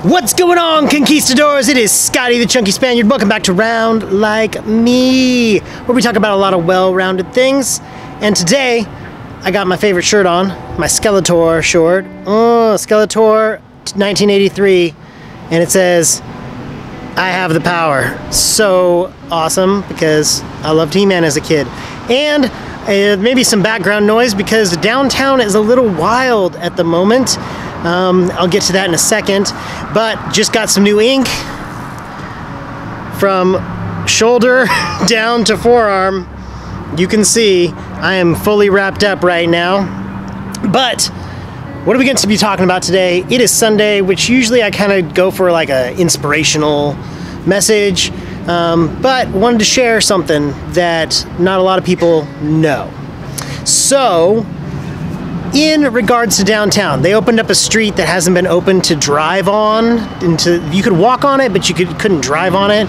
What's going on, conquistadors? It is Scotty the Chunky Spaniard. Welcome back to Round Like Me, where we talk about a lot of well-rounded things. And today, I got my favorite shirt on, my Skeletor shirt. Skeletor 1983, and it says, I have the power. So awesome, because I loved He-Man as a kid. And maybe some background noise, because downtown is a little wild at the moment. I'll get to that in a second, but just got some new ink from shoulder down to forearm. You can see I am fully wrapped up right now. But what are we going to be talking about today? It is Sunday, which usually I kind of go for like an inspirational message, but wanted to share something that not a lot of people know. So, in regards to downtown, they opened up a street that hasn't been open to drive on. You could walk on it, but you couldn't drive on it.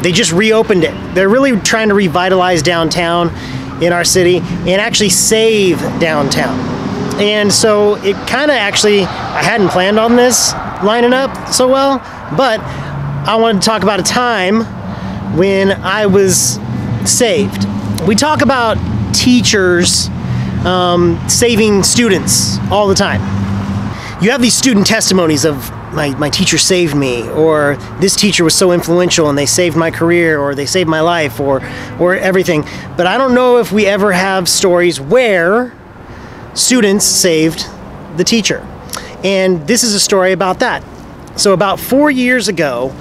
They just reopened it. They're really trying to revitalize downtown in our city and actually save downtown. And so it kind of actually, I hadn't planned on this lining up so well, but I wanted to talk about a time when I was saved. We talk about teachers saving students all the time. You have these student testimonies of my teacher saved me, or this teacher was so influential and they saved my career, or they saved my life, or everything. But I don't know if we ever have stories where students saved the teacher. And this is a story about that. So about 4 years ago,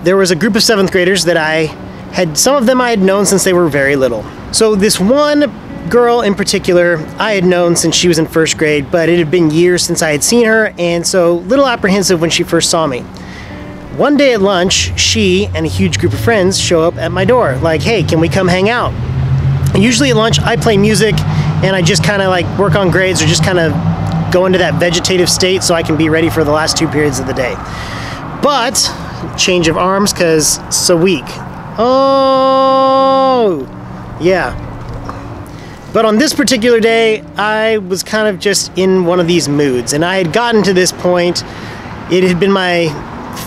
there was a group of 7th graders that some of them I had known since they were very little. So this one girl in particular I had known since she was in 1st grade, but it had been years since I had seen her, and so a little apprehensive when she first saw me. One day at lunch, she and a huge group of friends show up at my door, like, hey, can we come hang out? And usually at lunch I play music and I just kind of like work on grades, or just kind of go into that vegetative state so I can be ready for the last 2 periods of the day. But change of arms, because so weak. Oh yeah. But on this particular day, I was kind of just in one of these moods, and I had gotten to this point. It had been my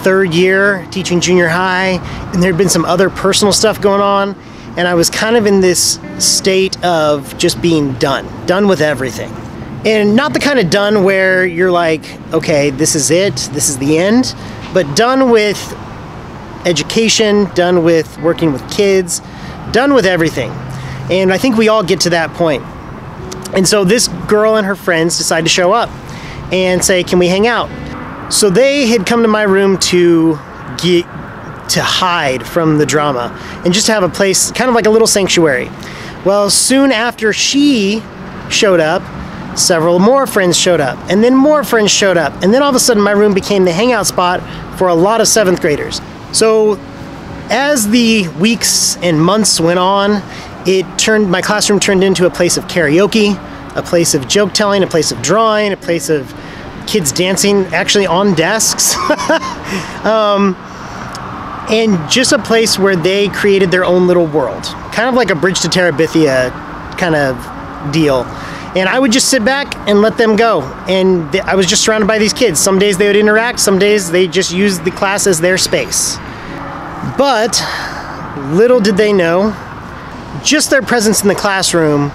3rd year teaching junior high, and there had been some other personal stuff going on, and I was kind of in this state of just being done with everything. And not the kind of done where you're like, okay, this is it, this is the end, but done with education, done with working with kids, done with everything. And I think we all get to that point. And so this girl and her friends decide to show up and say, can we hang out? So they had come to my room to hide from the drama and just to have a place, kind of like a little sanctuary. Well, soon after she showed up, several more friends showed up, and then more friends showed up. And then all of a sudden my room became the hangout spot for a lot of 7th graders. So as the weeks and months went on, my classroom turned into a place of karaoke, a place of joke telling, a place of drawing, a place of kids dancing actually on desks. And just a place where they created their own little world. Kind of like a Bridge to Terabithia kind of deal. And I would just sit back and let them go. And I was just surrounded by these kids. Some days they would interact, some days they just used the class as their space. But little did they know, just their presence in the classroom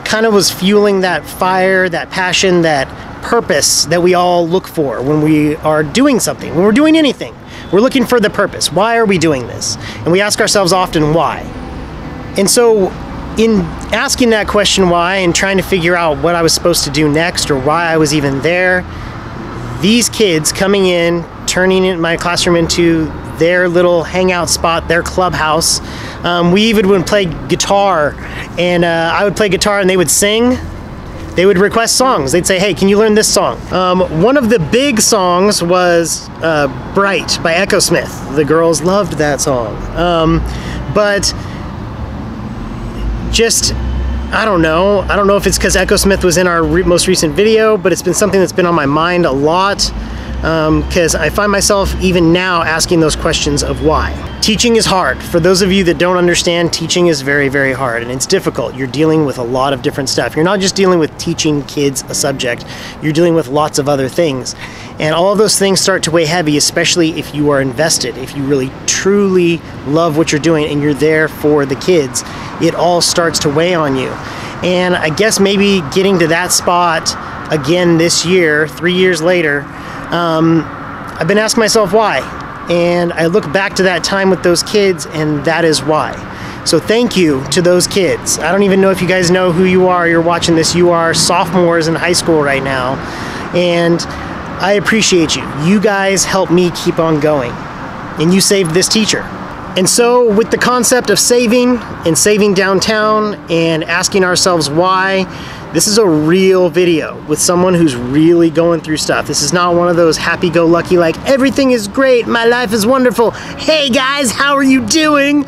kind of was fueling that fire, that passion, that purpose that we all look for when we are doing something, when we're doing anything. We're looking for the purpose. Why are we doing this? And we ask ourselves often, why? And so in asking that question, why, and trying to figure out what I was supposed to do next, or why I was even there, these kids coming in, turning my classroom into their little hangout spot, their clubhouse. We even would play guitar, and I would play guitar and they would sing. They would request songs. They'd say, hey, can you learn this song? One of the big songs was Bright by Echosmith. The girls loved that song. But just, I don't know if it's because Echosmith was in our most recent video, but it's been something that's been on my mind a lot. because I find myself even now asking those questions of why. Teaching is hard. For those of you that don't understand, teaching is very, very hard, and it's difficult. You're dealing with a lot of different stuff. You're not just dealing with teaching kids a subject, you're dealing with lots of other things. And all of those things start to weigh heavy, especially if you are invested, if you really truly love what you're doing and you're there for the kids. It all starts to weigh on you. And I guess maybe getting to that spot again this year, 3 years later, I've been asking myself why. And I look back to that time with those kids, and that is why. So thank you to those kids. I don't even know if you guys know who you are. You're watching this. You are sophomores in high school right now. And I appreciate you. You guys helped me keep on going. And you saved this teacher. And so with the concept of saving and saving downtown and asking ourselves why, this is a real video with someone who's really going through stuff. This is not one of those happy-go-lucky, like, everything is great, my life is wonderful, hey guys, how are you doing?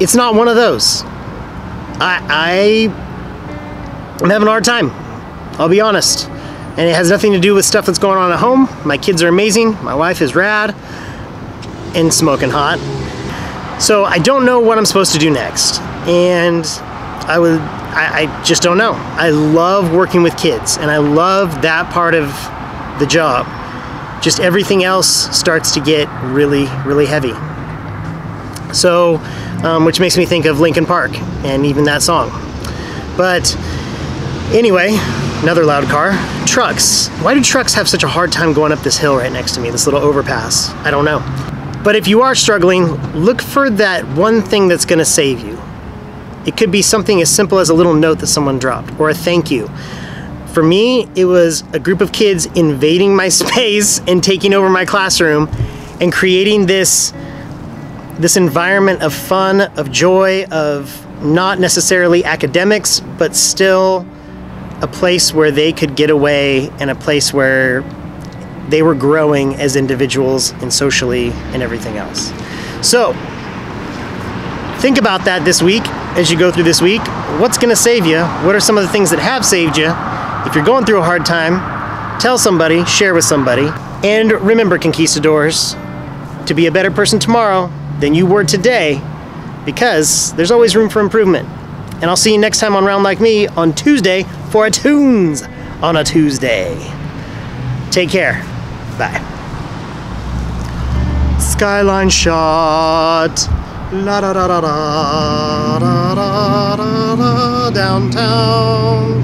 It's not one of those. I'm having a hard time, I'll be honest. And it has nothing to do with stuff that's going on at home. My kids are amazing, my wife is rad, and smoking hot. So I don't know what I'm supposed to do next. And I just don't know. I love working with kids, and I love that part of the job. Just everything else starts to get really, really heavy. So, which makes me think of Linkin Park, and even that song. But anyway, another loud car. Trucks. Why do trucks have such a hard time going up this hill right next to me, this little overpass? I don't know. But if you are struggling, look for that one thing that's gonna save you. It could be something as simple as a little note that someone dropped, or a thank you. For me, it was a group of kids invading my space and taking over my classroom and creating this environment of fun, of joy, of not necessarily academics, but still a place where they could get away and a place where they were growing as individuals and socially and everything else. So, think about that this week as you go through this week. What's gonna save you? What are some of the things that have saved you? If you're going through a hard time, tell somebody, share with somebody. And remember, conquistadors, to be a better person tomorrow than you were today, because there's always room for improvement. And I'll see you next time on Round Like Me on Tuesday for a Tunes on a Tuesday. Take care. Bye. Skyline shot. La da da da da da da da da downtown.